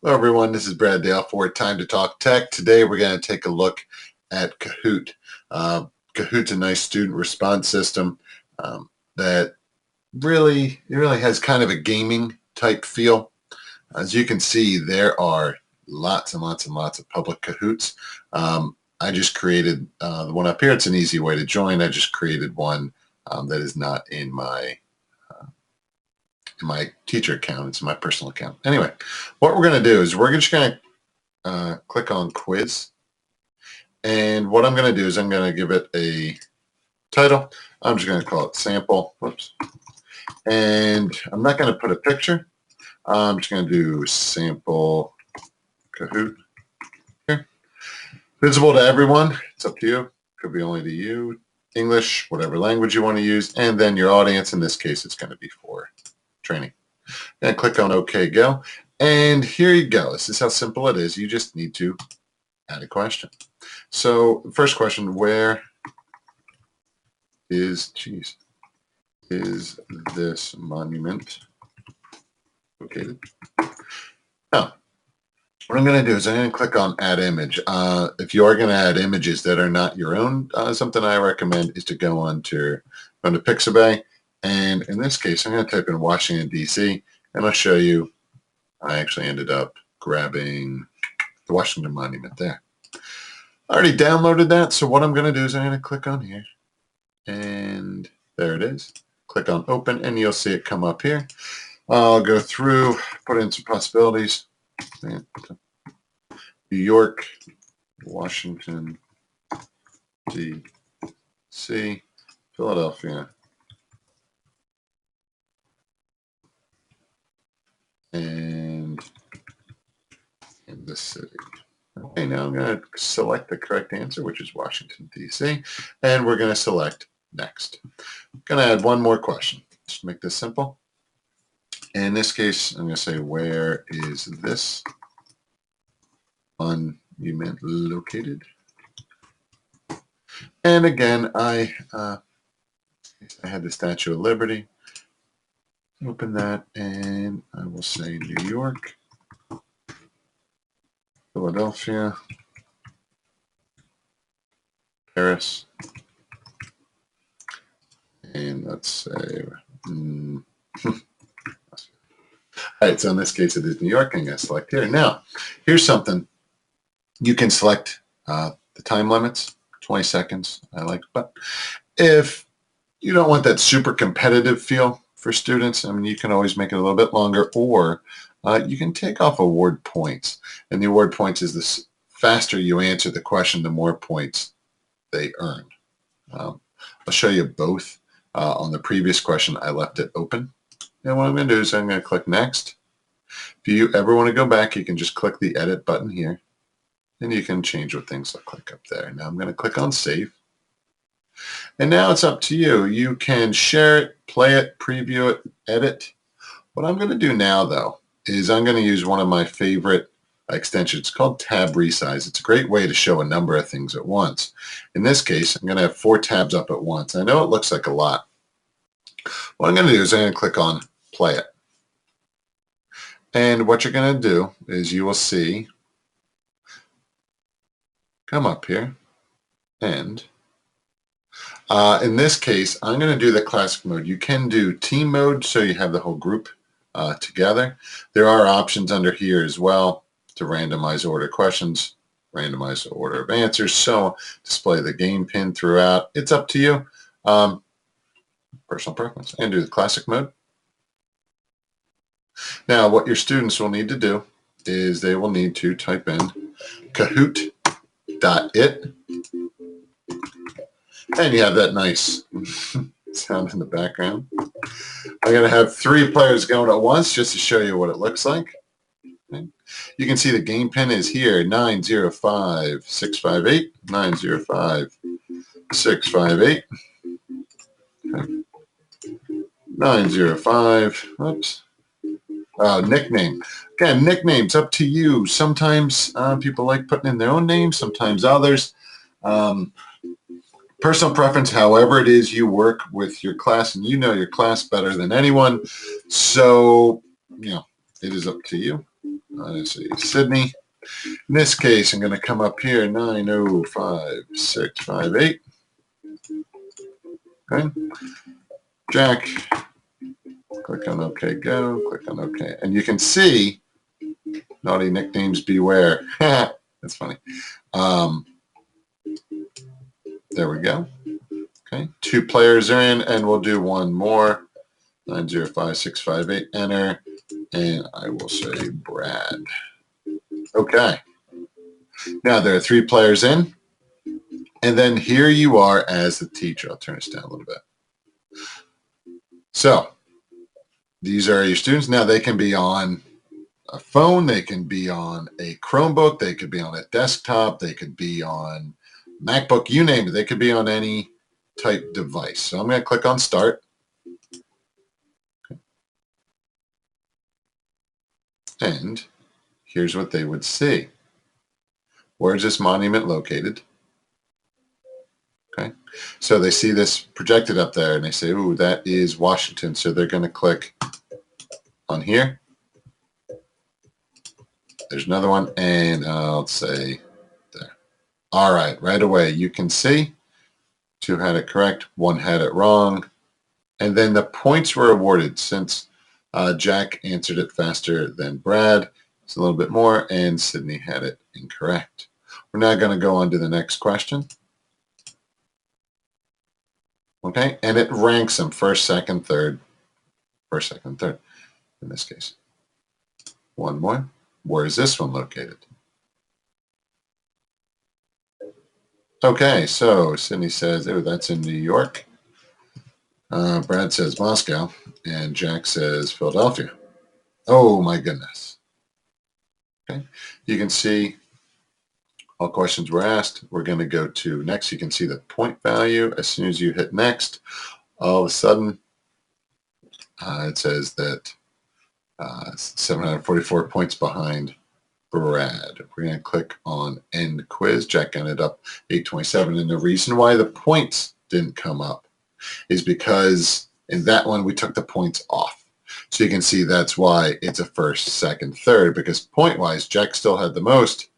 Hello, everyone. This is Brad Dale for Time to Talk Tech. Today, we're going to take a look at Kahoot. Kahoot's a nice student response system that really has kind of a gaming type feel. As you can see, there are lots and lots and lots of public Kahoots. I just created the one up here. It's an easy way to join. I just created one that is not in my teacher account. It's my personal account. Anyway, what we're going to do is we're just going to click on quiz. And what I'm going to do is I'm going to give it a title. I'm just going to call it sample. Whoops. And I'm not going to put a picture. I'm just going to do sample Kahoot. Here. Visible to everyone. It's up to you. Could be only to you. English, whatever language you want to use. And then your audience. In this case, it's going to be for training. And click on OK, go. And here you go. This is how simple it is. You just need to add a question. So first question, where is this monument located? Now, what I'm going to do is I'm going to click on add image. If you are going to add images that are not your own, something I recommend is to go on to Pixabay. And in this case, I'm going to type in Washington, D.C., and I'll show you I actually ended up grabbing the Washington Monument there. I already downloaded that, so what I'm going to do is I'm going to click on here, and there it is. Click on open, and you'll see it come up here. I'll go through, put in some possibilities. New York, Washington, D.C., Philadelphia, and in the city. Okay, now I'm going to select the correct answer, which is Washington, D.C., and we're going to select next. I'm going to add one more question. Just make this simple. In this case, I'm going to say, where is this monument located? And again, I had the Statue of Liberty. Open that, and I will say New York, Philadelphia, Paris, and let's say, all right, so in this case it is New York. I'm going to select here. Now, here's something. You can select the time limits, 20 seconds, I like, but if you don't want that super competitive feel for students, I mean, you can always make it a little bit longer, or you can take off award points. And the award points is the faster you answer the question, the more points they earn. I'll show you both. On the previous question, I left it open. And what I'm going to do is I'm going to click next. If you ever want to go back, you can just click the edit button here, and you can change what things look like up there. Now I'm going to click on save. And now it's up to you. You can share it, play it, preview it, edit. What I'm going to do now, though, is I'm going to use one of my favorite extensions. It's called Tab Resize. It's a great way to show a number of things at once. In this case, I'm going to have 4 tabs up at once. I know it looks like a lot. What I'm going to do is I'm going to click on play it. And what you're going to do is you will see, come up here, and in this case, I'm going to do the classic mode. You can do team mode, so you have the whole group together. There are options under here as well to randomize order questions, randomize the order of answers, so display the game pin throughout. It's up to you. Personal preference. And do the classic mode. Now, what your students will need to do is they will need to type in Kahoot.it. And you have that nice sound in the background. I'm going to have 3 players going at once just to show you what it looks like. Okay. You can see the game pin is here, 905658, 905658. Okay. 905, oops. Nickname. Again, nicknames, up to you. Sometimes people like putting in their own name, sometimes others. Personal preference, however it is you work with your class, and you know your class better than anyone. So, you know, it is up to you. let's see, Sydney. In this case, I'm going to come up here, 905658. Okay. Jack, click on OK, go, click on OK. And you can see, naughty nicknames beware. That's funny. There we go. Okay, 2 players are in, and we'll do one more. 905658, enter, and I will say Brad. Okay. Now there are 3 players in, and then here you are as the teacher. I'll turn this down a little bit. So these are your students. Now they can be on a phone, they can be on a Chromebook, they could be on a desktop, they could be on MacBook, you name it. They could be on any type device. So I'm going to click on Start. And here's what they would see. Where is this monument located? Okay, so they see this projected up there and they say, ooh, that is Washington. So they're going to click on here. There's another one, and I'll say there. All right away you can see 2 had it correct, 1 had it wrong. And then the points were awarded since Jack answered it faster than Brad. It's a little bit more, and Sydney had it incorrect. We're now going to go on to the next question. Okay, and it ranks them first, second, third, first, second, third in this case. One more. Where is this one located? Okay, so Sydney says, oh, that's in New York. Brad says Moscow, and Jack says Philadelphia. Oh my goodness. Okay, you can see all questions were asked. We're going to go to next. You can see the point value. As soon as you hit next, all of a sudden it says that 744 points behind Brad. We're going to click on End Quiz. Jack ended up 827. And the reason why the points didn't come up is because in that one we took the points off. So you can see that's why it's a first, second, third, because point-wise, Jack still had the most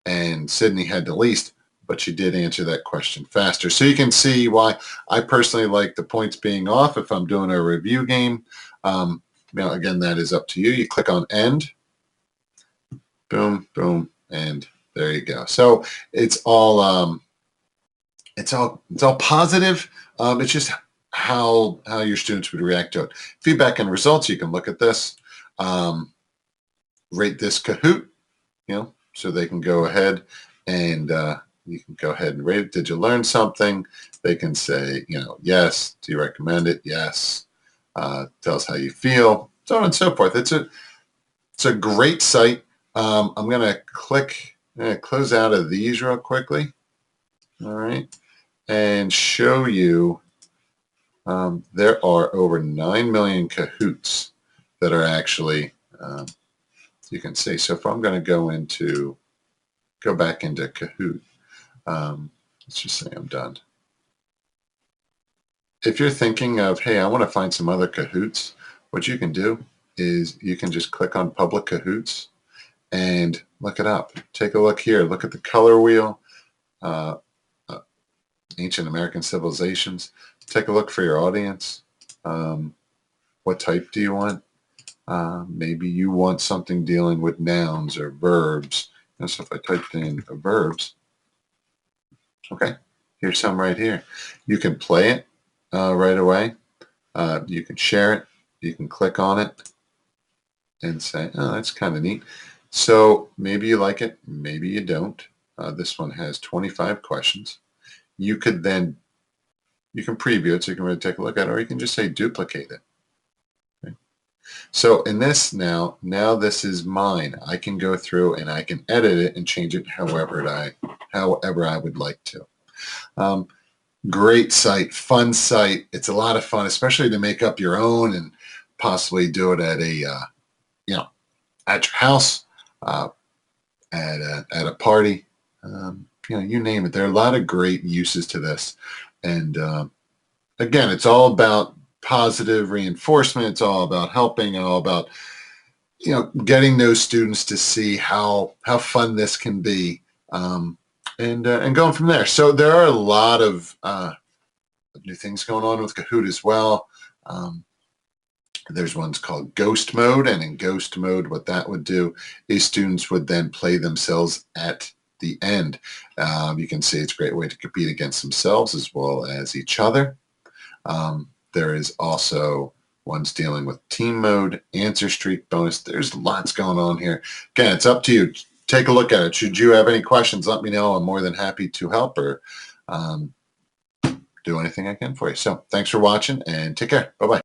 and Sydney had the least, but she did answer that question faster. So you can see why I personally like the points being off if I'm doing a review game. Now, again, that is up to you. You click on End. Boom, boom, and there you go. So it's all positive. It's just how your students would react to it. Feedback and results. You can look at this. Rate this Kahoot. So they can go ahead and you can go ahead and rate it. Did you learn something? They can say, yes. Do you recommend it? Yes. Tell us how you feel. So on and so forth. It's a great site. I'm going to close out of these real quickly. All right. And show you there are over 9 million Kahoots that are actually, you can see. So if I'm going to go back into Kahoot, let's just say I'm done. If you're thinking of, hey, I want to find some other Kahoots, what you can do is you can just click on Public Kahoots and look it up. Take a look here. Look at the color wheel, Ancient American Civilizations. Take a look for your audience. What type do you want? Maybe you want something dealing with nouns or verbs. So if I typed in verbs, okay, here's some right here. You can play it right away. You can share it. You can click on it and say, oh, that's kind of neat. So maybe you like it, maybe you don't. This one has 25 questions. You could then, you can preview it so you can really take a look at it, or you can just say duplicate it. Okay. So in this now this is mine. I can go through and I can edit it and change it however I would like to. Great site, fun site. It's a lot of fun, especially to make up your own and possibly do it at a, at your house, at a party, you name it. There are a lot of great uses to this. And again, it's all about positive reinforcement. It's all about helping and all about getting those students to see how fun this can be, and going from there. So there are a lot of new things going on with Kahoot as well. There's ones called ghost mode, and in ghost mode, what that would do is students would then play themselves at the end. You can see it's a great way to compete against themselves as well as each other. There is also ones dealing with team mode, answer streak bonus. There's lots going on here. Again, it's up to you. Take a look at it. Should you have any questions, let me know. I'm more than happy to help or do anything I can for you. So thanks for watching and take care. Bye-bye.